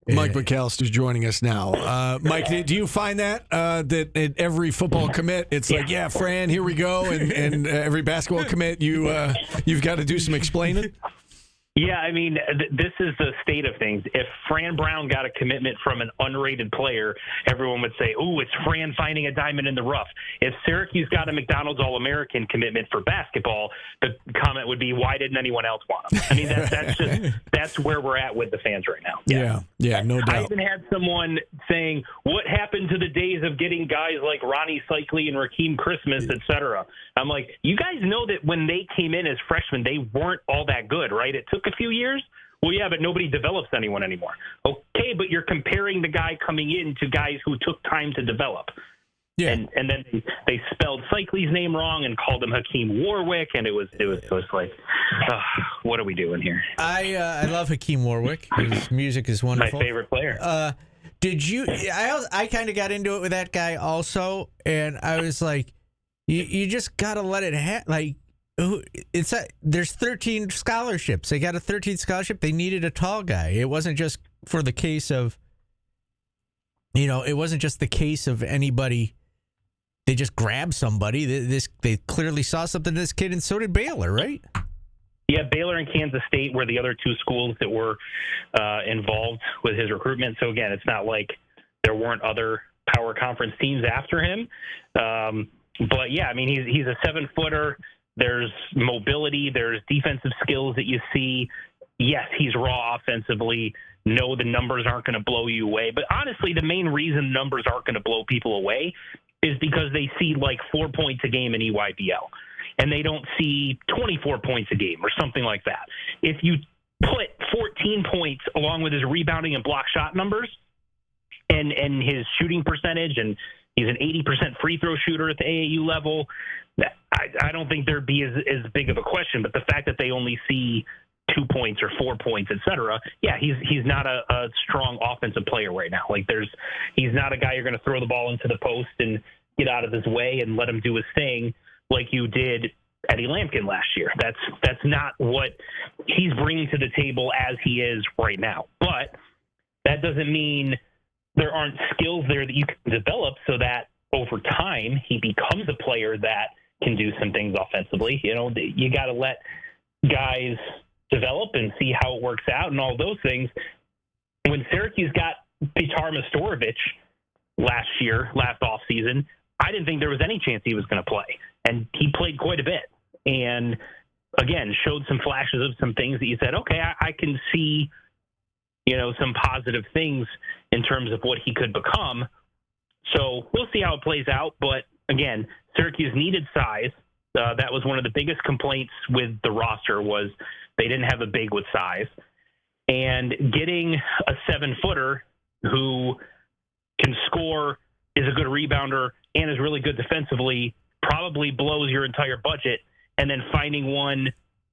Mike McAllister's joining us now. Mike, do you find that that at every football commit, it's like, yeah, Fran, here we go, and every basketball commit, you've got to do some explaining? Yeah, I mean, this is the state of things. If Fran Brown got a commitment from an unrated player, everyone would say, "Ooh, it's Fran finding a diamond in the rough." If Syracuse got a McDonald's All-American commitment for basketball, the comment would be, "Why didn't anyone else want him?" I mean, that's where we're at with the fans right now. Yeah, no doubt. I even had someone saying, "What happened to the days of getting guys like Ronnie Cycli and Rakeem Christmas, et cetera?" I'm like, you guys know that when they came in as freshmen, they weren't all that good, right? It took a few years. Well, yeah, but nobody develops anyone anymore. Okay, but you're comparing the guy coming in to guys who took time to develop. Yeah. And then they spelled Cycli's name wrong and called him Hakeem Warwick, and it was like, what are we doing here? I love Hakeem Warwick. His music is wonderful. My favorite player. Did you? I kind of got into it with that guy also, and I was like, you just gotta let it happen. There's 13 scholarships. They got a 13th scholarship. They needed a tall guy. It wasn't just for the case of, it wasn't just the case of anybody. They just grabbed somebody. They clearly saw something in this kid, and so did Baylor, right? Yeah, Baylor and Kansas State were the other two schools that were involved with his recruitment. So again, it's not like there weren't other power conference teams after him. But yeah, I mean, he's a 7-footer. There's mobility. There's defensive skills that you see. Yes, he's raw offensively. No, the numbers aren't going to blow you away. But honestly, the main reason numbers aren't going to blow people away is because they see like 4 points a game in EYBL. And they don't see 24 points a game or something like that. If you put 14 points along with his rebounding and block shot numbers and his shooting percentage, and he's an 80% free throw shooter at the AAU level, I don't think there'd be as big of a question. But the fact that they only see 2 points or 4 points, et cetera, yeah, he's not a strong offensive player right now. Like he's not a guy you're going to throw the ball into the post and get out of his way and let him do his thing like you did Eddie Lampkin last year. That's not what he's bringing to the table as he is right now. But that doesn't mean there aren't skills there that you can develop so that over time he becomes a player that can do some things offensively. You got to let guys develop and see how it works out and all those things. When Syracuse got Petar Mastorovic last offseason, I didn't think there was any chance he was going to play. And he played quite a bit. And, again, showed some flashes of some things that you said, okay, I can see, some positive things in terms of what he could become. So we'll see how it plays out. But, again, Syracuse needed size. That was one of the biggest complaints with the roster was they didn't have a big with size. And getting a 7-footer who can score, is a good rebounder, and is really good defensively probably blows your entire budget. And then finding one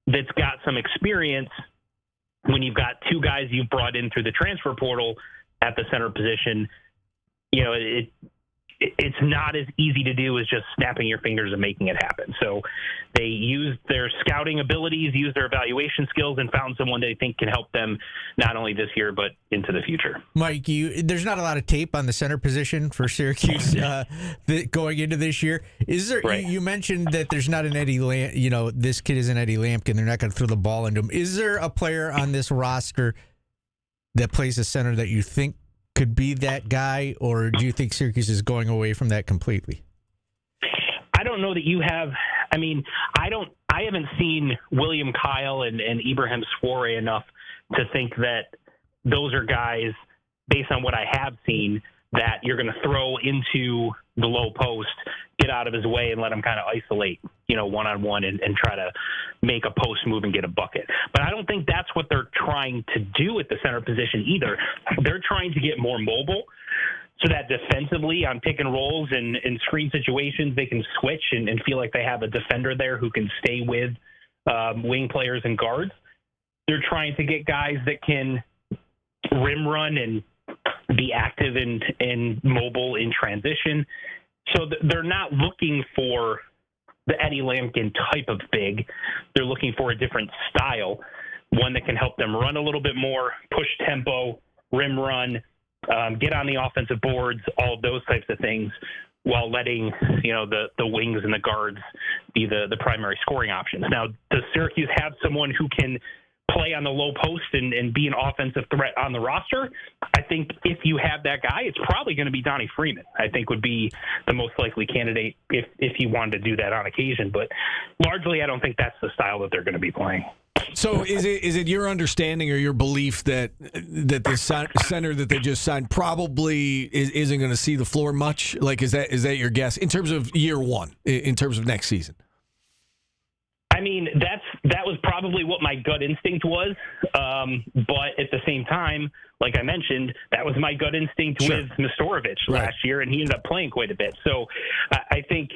that's got some experience when you've got two guys you've brought in through the transfer portal at the center position, it's not as easy to do as just snapping your fingers and making it happen. So they used their scouting abilities, used their evaluation skills, and found someone they think can help them not only this year but into the future. Mike, there's not a lot of tape on the center position for Syracuse going into this year. Is there? Right. You mentioned that there's not an Eddie this kid isn't Eddie Lampkin. They're not going to throw the ball into him. Is there a player on this roster that plays the center that you think could be that guy, or do you think Syracuse is going away from that completely? I don't know that you have. I mean, I haven't seen William Kyle and Ibrahim Soare enough to think that those are guys, based on what I have seen, that you're going to throw into the low post, get out of his way, and let him kind of isolate, one-on-one and try to make a post move and get a bucket. But I don't think that's what they're trying to do at the center position either. They're trying to get more mobile so that defensively on pick and rolls and in screen situations, they can switch and feel like they have a defender there who can stay with wing players and guards. They're trying to get guys that can rim run and be active and mobile in transition. So they're not looking for the Eddie Lampkin type of big. They're looking for a different style, one that can help them run a little bit more, push tempo, rim run, get on the offensive boards, all of those types of things, while letting, the wings and the guards be the primary scoring options. Now, does Syracuse have someone who can play on the low post and be an offensive threat on the roster? I think if you have that guy, it's probably going to be Donnie Freeman. I think would be the most likely candidate if you wanted to do that on occasion. But largely, I don't think that's the style that they're going to be playing. So is it your understanding or your belief that the center that they just signed probably isn't going to see the floor much? Like, is that your guess in terms of year one, in terms of next season? I mean, that was probably what my gut instinct was. But at the same time, like I mentioned, that was my gut instinct with Nestorovic last year, and he ended up playing quite a bit. So I think,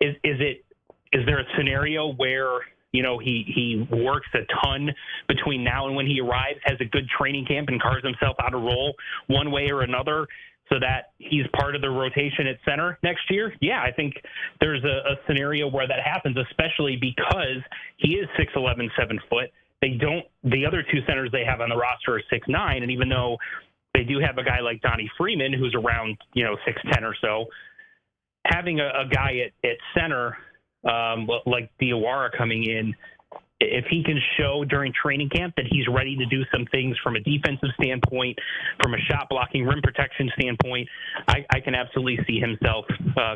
is there a scenario where, he works a ton between now and when he arrives, has a good training camp, and carves himself out a role one way or another so that he's part of the rotation at center next year? Yeah, I think there's a scenario where that happens, especially because he is 6'11", 7 foot. The other two centers they have on the roster are 6'9", and even though they do have a guy like Donnie Freeman who's around 6'10" or so, having a guy at center like Diawara coming in, if he can show during training camp that he's ready to do some things from a defensive standpoint, from a shot blocking, rim protection standpoint, I can absolutely see himself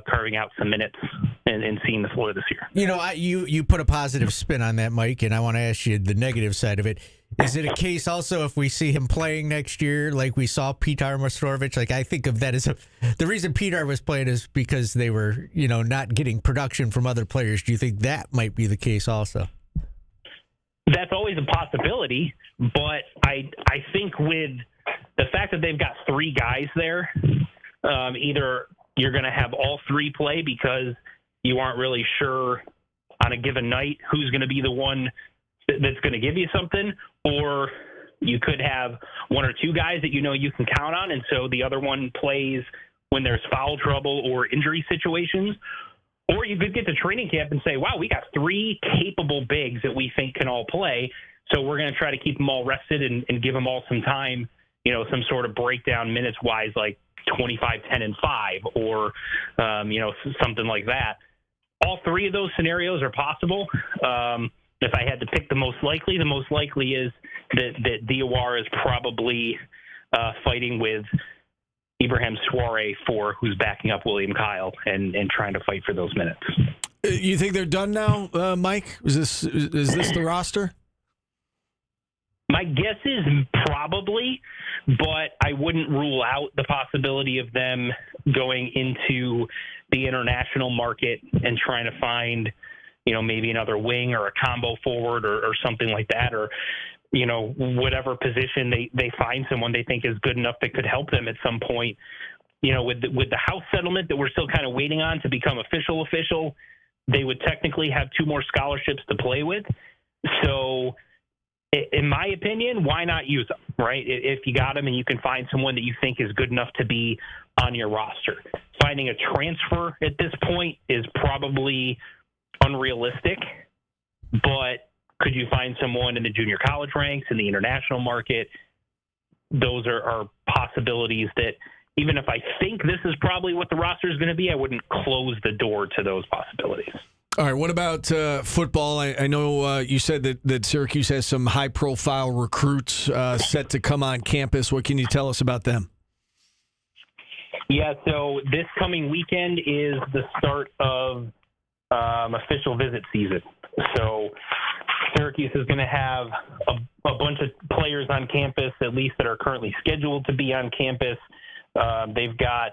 carving out some minutes and seeing the floor this year. You put a positive spin on that, Mike, and I want to ask you the negative side of it. Is it a case also if we see him playing next year like we saw Petar Nestorovic? Like, I think of that as the reason Petar was playing is because they were, not getting production from other players. Do you think that might be the case also? That's always a possibility, but I think with the fact that they've got three guys there, either you're going to have all three play because you aren't really sure on a given night who's going to be the one that's going to give you something, or you could have one or two guys that you can count on, and so the other one plays when there's foul trouble or injury situations. Or you could get to training camp and say, wow, we got three capable bigs that we think can all play, so we're going to try to keep them all rested and give them all some time, some sort of breakdown minutes-wise, like 25, 10, and 5, or, something like that. All three of those scenarios are possible. If I had to pick the most likely is that Diawara is probably fighting with Ibrahim Soare who's backing up William Kyle and trying to fight for those minutes. You think they're done now, Mike? Is this the roster? My guess is probably, but I wouldn't rule out the possibility of them going into the international market and trying to find, maybe another wing or a combo forward or something like that, or whatever position they find someone they think is good enough that could help them at some point. With the house settlement that we're still kind of waiting on to become official, they would technically have two more scholarships to play with. So in my opinion, why not use them, right? If you got them and you can find someone that you think is good enough to be on your roster. Finding a transfer at this point is probably unrealistic, but could you find someone in the junior college ranks, in the international market? Those are possibilities that, even if I think this is probably what the roster is going to be, I wouldn't close the door to those possibilities. All right, what about football? I know you said that Syracuse has some high-profile recruits set to come on campus. What can you tell us about them? Yeah, so this coming weekend is the start of official visit season. So Syracuse is going to have a bunch of players on campus, at least that are currently scheduled to be on campus. They've got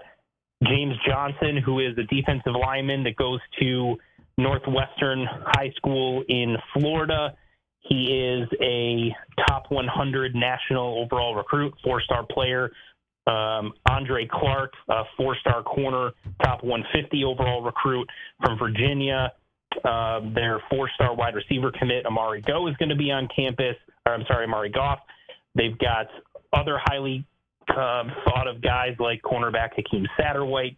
James Johnson, who is a defensive lineman that goes to Northwestern High School in Florida. He is a top 100 national overall recruit, 4-star player. Andre Clark, a 4-star corner, top 150 overall recruit from Virginia. Their 4-star wide receiver commit, Amari Goff, is going to be on campus. Amari Goff. They've got other highly thought of guys like cornerback Hakeem Satterwhite,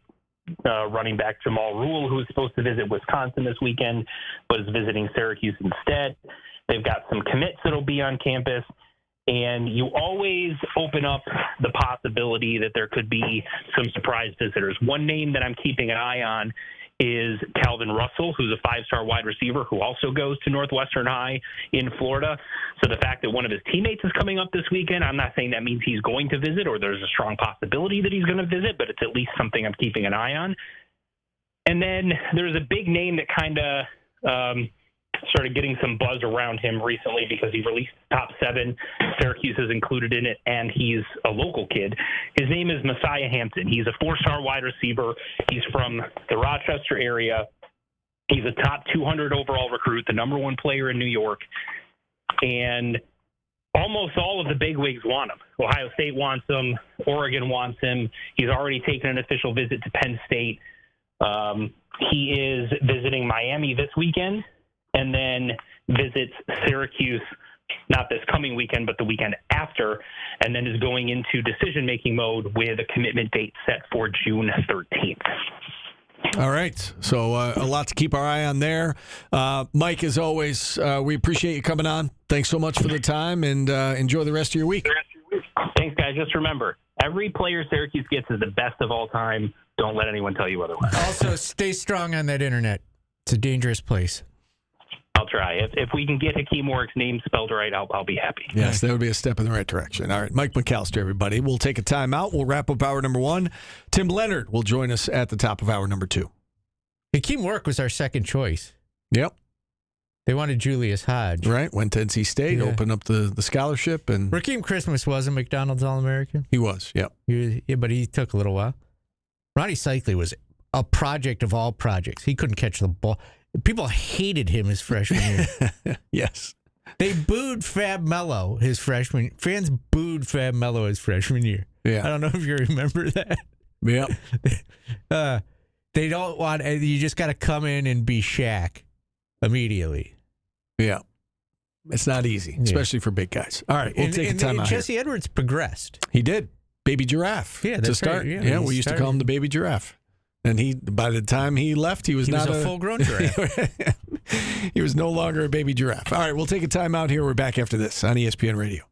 running back Jamal Rule, who's supposed to visit Wisconsin this weekend, but is visiting Syracuse instead. They've got some commits that'll be on campus. And you always open up the possibility that there could be some surprise visitors. One name that I'm keeping an eye on is Calvin Russell, who's a 5-star wide receiver who also goes to Northwestern High in Florida. So the fact that one of his teammates is coming up this weekend, I'm not saying that means he's going to visit or there's a strong possibility that he's going to visit, but it's at least something I'm keeping an eye on. And then there's a big name that kind of started getting some buzz around him recently because he released top 7. Syracuse is included in it, and he's a local kid. His name is Messiah Hampton. He's a 4-star wide receiver. He's from the Rochester area. He's a top 200 overall recruit, the number 1 player in New York. And almost all of the bigwigs want him. Ohio State wants him. Oregon wants him. He's already taken an official visit to Penn State. He is visiting Miami this weekend, and then visits Syracuse, not this coming weekend, but the weekend after, and then is going into decision-making mode with a commitment date set for June 13th. All right. So a lot to keep our eye on there. Mike, as always, we appreciate you coming on. Thanks so much for the time, and enjoy the rest of your week. Thanks, guys. Just remember, every player Syracuse gets is the best of all time. Don't let anyone tell you otherwise. Also, stay strong on that internet. It's a dangerous place. I'll try. If we can get Hakeem Warwick's name spelled right, I'll be happy. Yes, that would be a step in the right direction. All right, Mike McAllister, everybody. We'll take a timeout. We'll wrap up hour number 1. Tim Leonard will join us at the top of hour number 2. Hakeem Warwick was our second choice. Yep. They wanted Julius Hodge. Right, went to NC State, opened up the scholarship. And Rakeem Christmas was a McDonald's All-American. He was, yep. But he took a little while. Ronnie Cycli was a project of all projects. He couldn't catch the ball. People hated him his freshman year. Yes. They booed Fab Mello his freshman. Fans booed Fab Mello his freshman year. Yeah. I don't know if you remember that. Yeah. They don't want. You just got to come in and be Shaq immediately. Yeah. It's not easy, especially for big guys. All right, we'll take a time out Jesse here. Edwards progressed. He did. Baby Giraffe. Yeah, that's to start. right. Yeah, we used to call him the Baby Giraffe. And by the time he left, he was not a full-grown giraffe. He was no longer a baby giraffe. All right, we'll take a time out here. We're back after this on ESPN Radio.